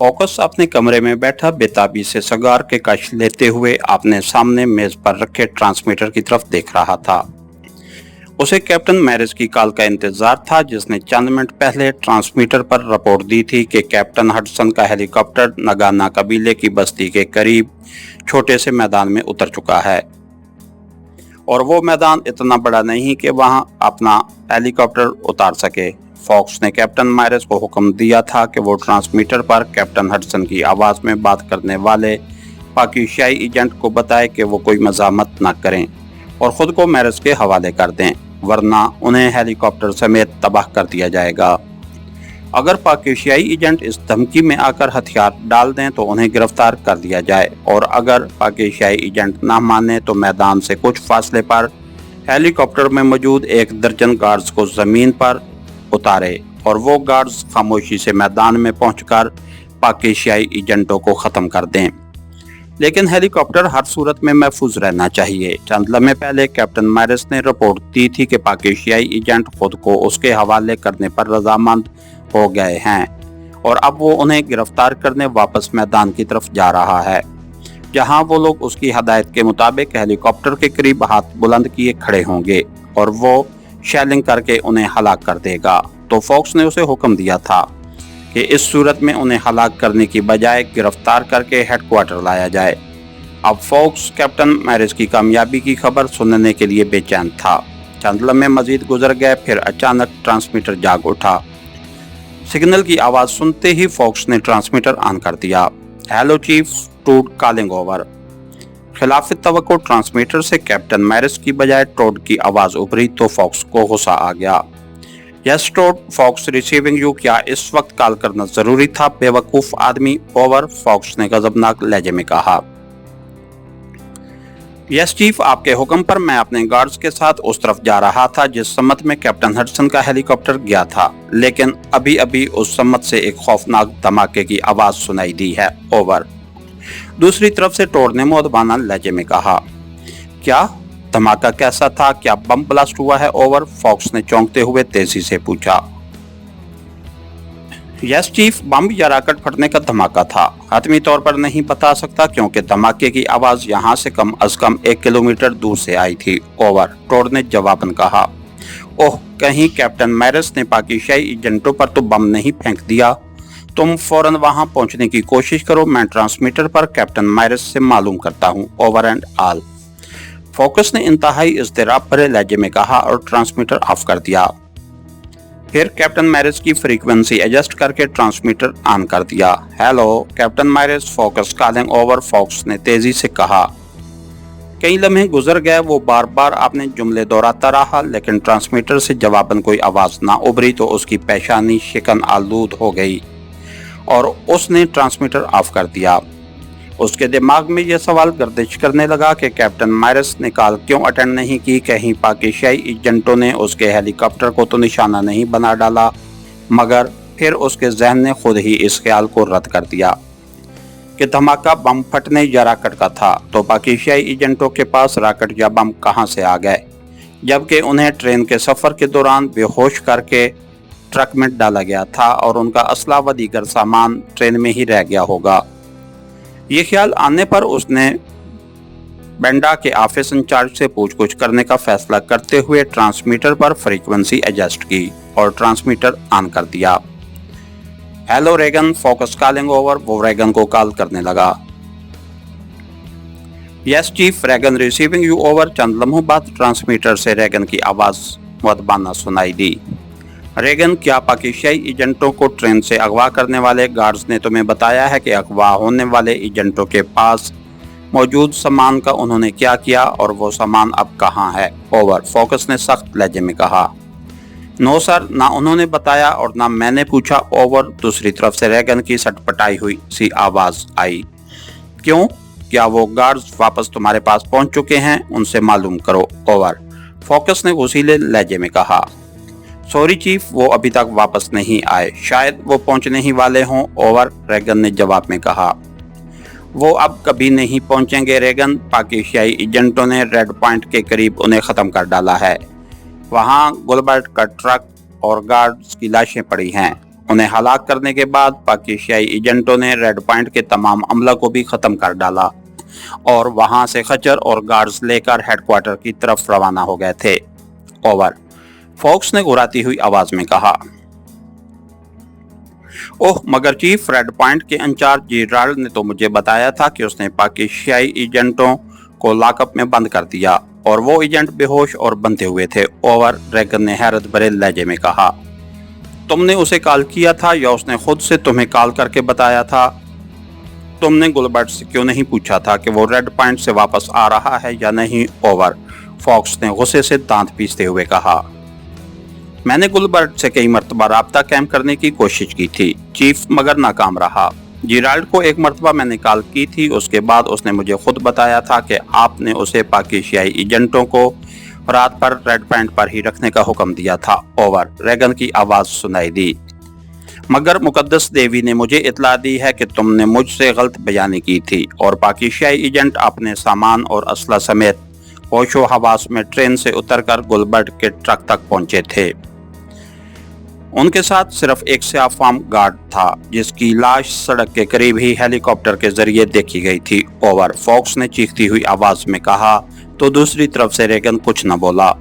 Focus अपने कमरे में बैठा बेताबी से सिगार के कश लेते हुए अपने सामने मेज पर रखे ट्रांसमीटर की तरफ देख रहा था। उसे कैप्टन मैरिस की कॉल का इंतजार था, जिसने चंद मिनट पहले ट्रांसमीटर पर रिपोर्ट दी थी कि कैप्टन हडसन का हेलीकॉप्टर नगाना कबीले की बस्ती के करीब छोटे से मैदान में उतर चुका है और वो मैदान इतना बड़ा नहीं कि वहां अपना हेलीकॉप्टर उतार सके। फॉक्स ने कैप्टन मैरिस को हुक्म दिया था कि वो ट्रांसमीटर पर कैप्टन हडसन की आवाज में बात करने वाले पाकिस्तानी एजेंट को बताए कि वो कोई मजामत न करें और खुद को मैरिस के हवाले कर दें, वरना उन्हें हेलीकॉप्टर समेत तबाह कर दिया जाएगा। अगर पाकिस्तानी एजेंट इस धमकी में आकर हथियार डाल दें तो उन्हें गिरफ्तार कर लिया जाए, और अगर पाकिस्तानी एजेंट ना माने तो मैदान से कुछ फासले पर हेलीकॉप्टर में मौजूद 1 दर्जन गार्ड्स को जमीन पर उतारे और वो गार्ड्स खामोशी से मैदान में पहुंचकर पाकिस्तानी एजेंटों को खत्म कर दें। लेकिन हेलीकॉप्टर हर सूरत में महफूज रहना चाहिए। चंद लम्हे पहले कैप्टन मैरिस ने रिपोर्ट दी थी कि पाकिस्तानी एजेंट खुद को उसके हवाले करने पर रजामंद हो गए हैं और अब वो उन्हें गिरफ्तार करने वापस मैदान की तरफ जा रहा है, जहां वो लोग उसकी हदायत के मुताबिक हेलीकॉप्टर के करीब हाथ बुलंद किए खड़े होंगे और वो शेलिंग करके उन्हें हलाक कर देगा। तो फॉक्स ने उसे हुक्म दिया था कि इस सूरत में उन्हें हलाक करने की बजाय गिरफ्तार करके हेडक्वार्टर लाया जाए। अब फॉक्स कैप्टन मैरिस की कामयाबी की खबर सुनने के लिए बेचैन था। चंद लम्हे मजीद गुजर गए, फिर अचानक ट्रांसमीटर जाग उठा। सिग्नल की आवाज सुनते ही फॉक्स ने ट्रांसमीटर ऑन कर दिया। हेलो चीफ, टूड कॉलिंग ओवर। खिलाफ तवक्को ट्रांसमीटर से कैप्टन मैरिस की बजाय टोड की आवाज उभरी तो फॉक्स को गुस्सा आ गया। Yes Todd, Fox receiving you. क्या इस वक्त कॉल करना जरूरी था, बेवकूफ आदमी? ओवर, फॉक्स ने गजबनाक लहजे में कहा। यस चीफ, आपके हुक्म पर मैं अपने गार्ड्स के साथ उस तरफ जा रहा था जिस सम्मत में कैप्टन हडसन का हेलीकॉप्टर गया था, लेकिन अभी अभी उस सम्मत से एक खौफनाक धमाके की आवाज सुनाई दी है। ओवर। दूसरी तरफ से टोड ने मुअद्दबाना लहजे में कहा। क्या धमाका कैसा था? क्या बम ब्लास्ट हुआ है? ओवर, फॉक्स ने चौंकते हुए तेजी से पूछा। यस चीफ, बम या रॉकेट फटने का धमाका था। हतमी तौर पर नहीं बता सकता क्योंकि धमाके की आवाज यहाँ से कम अज कम 1 किलोमीटर दूर से आई थी। ओवर, टोड ने जवाबन कहा। ओह, कहीं कैप्टन मैरिस ने पाकिस्तानी एजेंटों पर तो बम नहीं फेंक दिया? तुम फौरन वहां पहुंचने की कोशिश करो, मैं ट्रांसमीटर पर कैप्टन मैरिस से मालूम करता हूं। ओवर एंड ऑल, फोकस ने इंतहाई इज़्तिराब भरे लहजे में कहा और ट्रांसमीटर ऑफ कर दिया। फिर कैप्टन मैरिस की फ्रीक्वेंसी एडजस्ट करके ट्रांसमीटर ऑन कर दिया। Hello captain Maris, Fox calling over, Fox ने तेजी से कहा। कई लम्हे गुजर गए, वो बार बार अपने जुमले दोहराता रहा, लेकिन ट्रांसमीटर से जवाबन कोई आवाज ना उभरी तो उसकी पेशानी शिकन आलूद हो गई और उसने ट्रांसमीटर ऑफ कर दिया। उसके दिमाग में यह सवाल गर्दिश करने लगा कि कैप्टन मैरिस ने कॉल क्यों अटेंड नहीं की। कहीं पाकिस्तानी एजेंटों ने उसके हेलीकॉप्टर को तो निशाना नहीं बना डाला। मगर फिर उसके जहन ने खुद ही इस ख्याल को रद्द कर दिया कि धमाका बम फटने या रॉकेट का था। तो पाकिस्तानी एजेंटों के पास रॉकेट या बम कहां से आ गए, जबकि उन्हें ट्रेन के सफर के दौरान बेहोश करके ट्रक में डाला गया था और उनका असला व दीगर सामान ट्रेन में ही रह गया होगा। ये ख्याल आने पर उसने बेंडा के ऑफिस इंचार्ज से पूछ-गुछ करने का फैसला करते हुए ट्रांसमीटर पर फ्रीक्वेंसी एडजस्ट की और ट्रांसमीटर ऑन कर दिया। Hello Regan, Fox calling over, वो रेगन को कॉल करने लगा। Yes chief, Regan receiving you over. चंद लम्हों बाद ट्रांसमीटर से रेगन की आवाज मुअद्दबाना सुनाई दी। रेगन, क्या पाकिस्तानी एजेंटों को ट्रेन से अगवा करने वाले गार्ड्स ने तुम्हें बताया है कि अगवा होने वाले एजेंटों के पास मौजूद सामान का उन्होंने क्या किया और वो सामान अब कहाँ है? ओवर, फोकस ने सख्त लहजे में कहा। नो सर, ना उन्होंने बताया और ना मैंने पूछा। ओवर, दूसरी तरफ से रेगन की सटपटाई हुई सी आवाज आई। क्यों? क्या वो गार्ड्स वापस तुम्हारे पास पहुंच चुके हैं? उनसे मालूम करो। ओवर, फोकस ने उसीले लहजे में कहा। सॉरी चीफ, वो अभी तक वापस नहीं आए, शायद वो पहुंचने ही वाले हों। ओवर, रेगन ने जवाब में कहा। वो अब कभी नहीं पहुंचेंगे रेगन, पाकिस्तानी एजेंटों ने रेड पॉइंट के करीब उन्हें ख़त्म कर डाला है। वहाँ गुलबर्ट का ट्रक और गार्ड्स की लाशें पड़ी हैं उन्हें हलाक करने के बाद पाकिस्तानी एजेंटों ने रेड पॉइंट के तमाम अमला को भी खत्म कर डाला और वहां से खच्चर और गार्ड्स लेकर हेडक्वार्टर की तरफ रवाना हो गए थे। ओवर। फॉक्स ने घुराती हुई आवाज में कहा। ओह, मगर चीफ, रेड पॉइंट के इंचार्ज जेराल्ड ने तो मुझे बताया था कि उसने पाकिस्तानी एजेंटों को लॉकअप में बंद कर दिया और वो एजेंट बेहोश और बंधे हुए थे। ओवर। रेगन ने हैरत भरे लहजे में कहा। तुमने उसे कॉल किया था या उसने खुद से तुम्हें कॉल करके बताया था? तुमने गुलबर्ट से क्यों नहीं पूछा था कि वो रेड पॉइंट से वापस आ रहा है या नहीं? ओवर। फॉक्स ने गुस्से से दांत पीसते हुए कहा। मैंने गुलबर्ट से कई मरतबा राब्ता कायम करने की कोशिश की थी चीफ, मगर नाकाम रहा। जेराल्ड को एक मरतबा मैंने कॉल की थी, उसके बाद उसने मुझे खुद बताया था कि आपने उसे पाकिस्तानी एजेंटों को रात पर रेड पॉइंट पर ही रखने का हुक्म दिया था। ओवर। रेगन की आवाज सुनाई दी। मगर मुकद्दस देवी ने मुझे इतला दी है कि तुमने मुझसे गलत बयानी की थी और पाकिस्तानी एजेंट अपने सामान और असला समेत होशो हवास में ट्रेन से उतरकर गुलबर्ट के ट्रक तक पहुंचे थे। उनके साथ सिर्फ एक सियाफाम गार्ड था जिसकी लाश सड़क के करीब ही हेलीकॉप्टर के जरिए देखी गई थी। ओवर। फॉक्स ने चीखती हुई आवाज में कहा तो दूसरी तरफ से रेगन कुछ न बोला।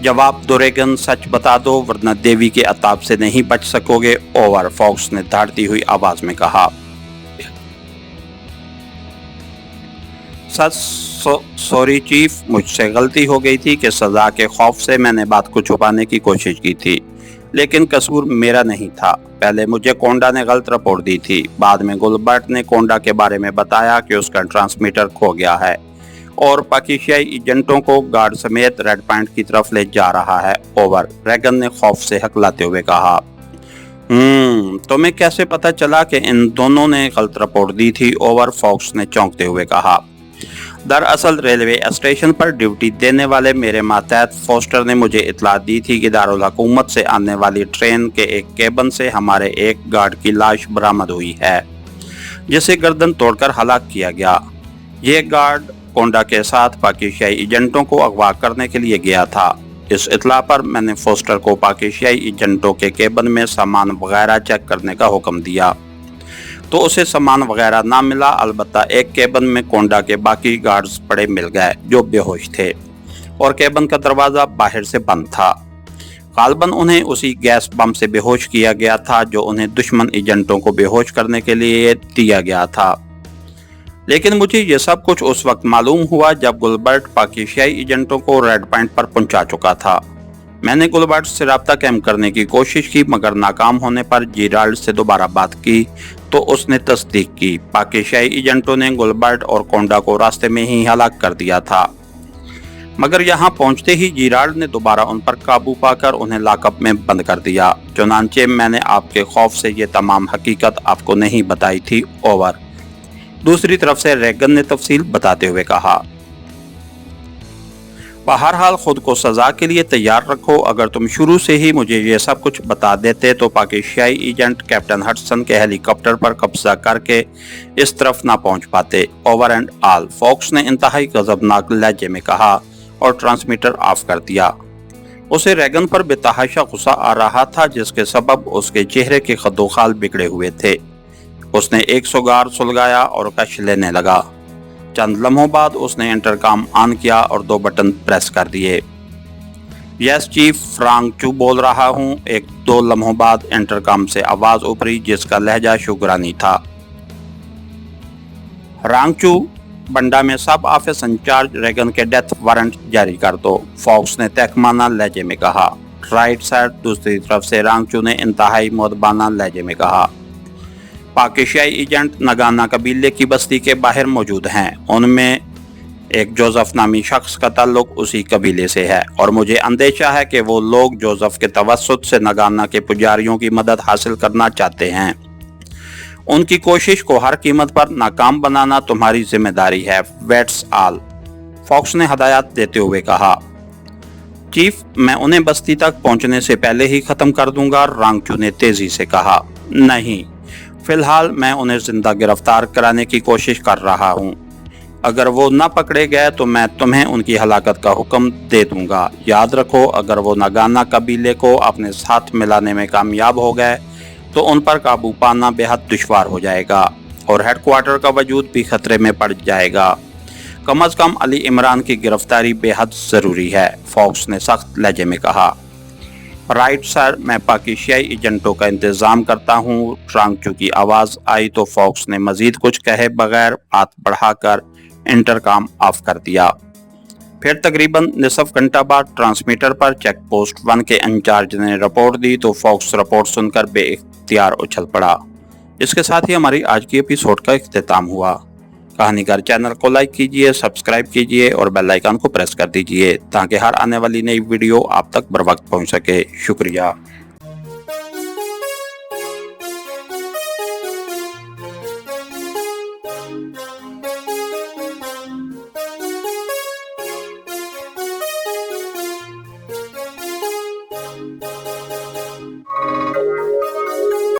जवाब दो रेगन, सच बता दो वरना देवी के अताब से नहीं बच सकोगे। ओवर। फॉक्स ने दहाड़ती हुई आवाज में कहा। सॉरी चीफ, मुझसे गलती हो गई थी कि सजा के खौफ से मैंने बात को छुपाने की कोशिश की थी, लेकिन कसूर मेरा नहीं था। पहले मुझे कोंडा ने गलत रिपोर्ट दी थी, बाद में गुलबर्ट ने कोंडा के बारे में बताया कि उसका ट्रांसमीटर खो गया है और पाकिस्तानी एजेंटों को गार्ड समेत रेड पॉइंट की तरफ ले जा रहा है। ओवर। रेगन ने खौफ से हकलाते हुए कहा। तुम्हें कैसे पता चला कि इन दोनों ने गलत रिपोर्ट दी थी? ओवर। फॉक्स ने चौंकते हुए कहा। दरअसल रेलवे स्टेशन पर ड्यूटी देने वाले मेरे मातहत फोस्टर ने मुझे इतला दी थी कि दारुल हुकूमत से आने वाली ट्रेन के एक केबिन से हमारे एक गार्ड की लाश बरामद हुई है जिसे गर्दन तोड़कर हलाक किया गया। ये गार्ड कोंडा के साथ पाकिस्तानी एजेंटों को अगवा करने के लिए गया था। इस इतला पर मैंने फोस्टर को पाकिस्तानी एजेंटों के केबिन में सामान वगैरह चेक करने का हुक्म दिया तो उसे सामान वगैरह ना मिला। अलबत्ता एक केबिन में कोंडा के बाकी गार्ड्स पड़े मिल गए जो बेहोश थे और केबिन का दरवाजा बाहर से बंद था। गालबन उन्हें उसी गैस बम से बेहोश किया गया था जो उन्हें दुश्मन एजेंटों को बेहोश करने के लिए दिया गया था। लेकिन मुझे ये सब कुछ उस वक्त मालूम हुआ जब गुलबर्ट पाकिस्तानी एजेंटों को रेड पॉइंट पर पहुंचा चुका था। मैंने गुलबर्ट से राब्ता कायम करने की कोशिश की, मगर नाकाम होने पर जेराल्ड से दोबारा बात की तो उसने तस्दीक की पाकिस्तानी एजेंटों ने गुलबर्ट और कोंडा को रास्ते में ही हलाक कर दिया था। मगर यहाँ पहुँचते ही जेराल्ड ने दोबारा उन पर काबू पाकर उन्हें लॉकअप में बंद कर दिया। चुनांचे मैंने आपके खौफ से ये तमाम हकीकत आपको नहीं बताई थी। ओवर। दूसरी तरफ से रेगन ने तफसील बताते हुए कहा। बहरहाल खुद को सजा के लिए तैयार रखो। अगर तुम शुरू से ही मुझे ये सब कुछ बता देते तो पाकिस्तानी एजेंट कैप्टन हडसन के हेलीकॉप्टर पर कब्जा करके इस तरफ ना पहुंच पाते। Over and all. फॉक्स ने इंतहाई गजबनाक लहजे में कहा और ट्रांसमीटर ऑफ कर दिया। उसे रेगन पर बेतहाशा गुस्सा आ रहा था जिसके सबब उसके चेहरे के खदोखाल बिगड़े हुए थे। उसने एक सिगार सुलगाया और कश लेने लगा। चंद लम्हों बाद उसने इंटरकॉम ऑन किया और 2 बटन प्रेस कर दिए। यस चीफ, फ्रांक चू बोल रहा हूँ। 1-2 लम्हों बाद इंटरकॉम से आवाज उभरी जिसका लहजा शुगरानी था। रांगचू, बंडा में सब ऑफिस इंचार्ज रेगन के डेथ वारंट जारी कर दो। फॉक्स ने तहकमाना लहजे में कहा। Right sir. दूसरी तरफ से रांगचू ने इंतहाई मुअद्दबाना लहजे में कहा। पाकिस्तानी एजेंट नगाना कबीले की बस्ती के बाहर मौजूद हैं। उनमें एक जोसेफ नामी शख्स का ताल्लुक उसी कबीले से है और मुझे अंदेशा है कि वो लोग जोसेफ के तवस्सुत से नगाना के पुजारियों की मदद हासिल करना चाहते हैं। उनकी कोशिश को हर कीमत पर नाकाम बनाना तुम्हारी जिम्मेदारी है। Weights all. फॉक्स ने हदायत देते हुए कहा। चीफ, मैं उन्हें बस्ती तक पहुंचने से पहले ही खत्म कर दूंगा। रांगचू ने तेजी से कहा। नहीं, फिलहाल मैं उन्हें जिंदा गिरफ्तार कराने की कोशिश कर रहा हूँ। अगर वो न पकड़े गए तो मैं तुम्हें उनकी हलाकत का हुक्म दे दूंगा। याद रखो, अगर वो नगाना कबीले को अपने साथ मिलाने में कामयाब हो गए तो उन पर काबू पाना बेहद दुश्वार हो जाएगा और हेडक्वार्टर का वजूद भी खतरे में पड़ जाएगा। कम अज कम अली इमरान की गिरफ्तारी बेहद जरूरी है, फॉक्स ने सख्त लहजे में कहा। राइट सर, मैं पाकिस्तानी एजेंटों का इंतजाम करता हूँ। ट्रांचू की आवाज आई तो फॉक्स ने मजीद कुछ कहे बगैर हाथ बढ़ाकर इंटरकॉम ऑफ कर दिया। फिर तकरीबन निसफ घंटा बाद ट्रांसमीटर पर चेक पोस्ट 1 के इंचार्ज ने रिपोर्ट दी तो फॉक्स रिपोर्ट सुनकर बेइख्तियार उछल पड़ा। इसके साथ ही हमारी आज की एपिसोड का इख्तिताम हुआ। कहानीगर चैनल को लाइक कीजिए, सब्सक्राइब कीजिए और बेल आइकन को प्रेस कर दीजिए ताकि हर आने वाली नई वीडियो आप तक बर वक्त पहुंच सके। शुक्रिया।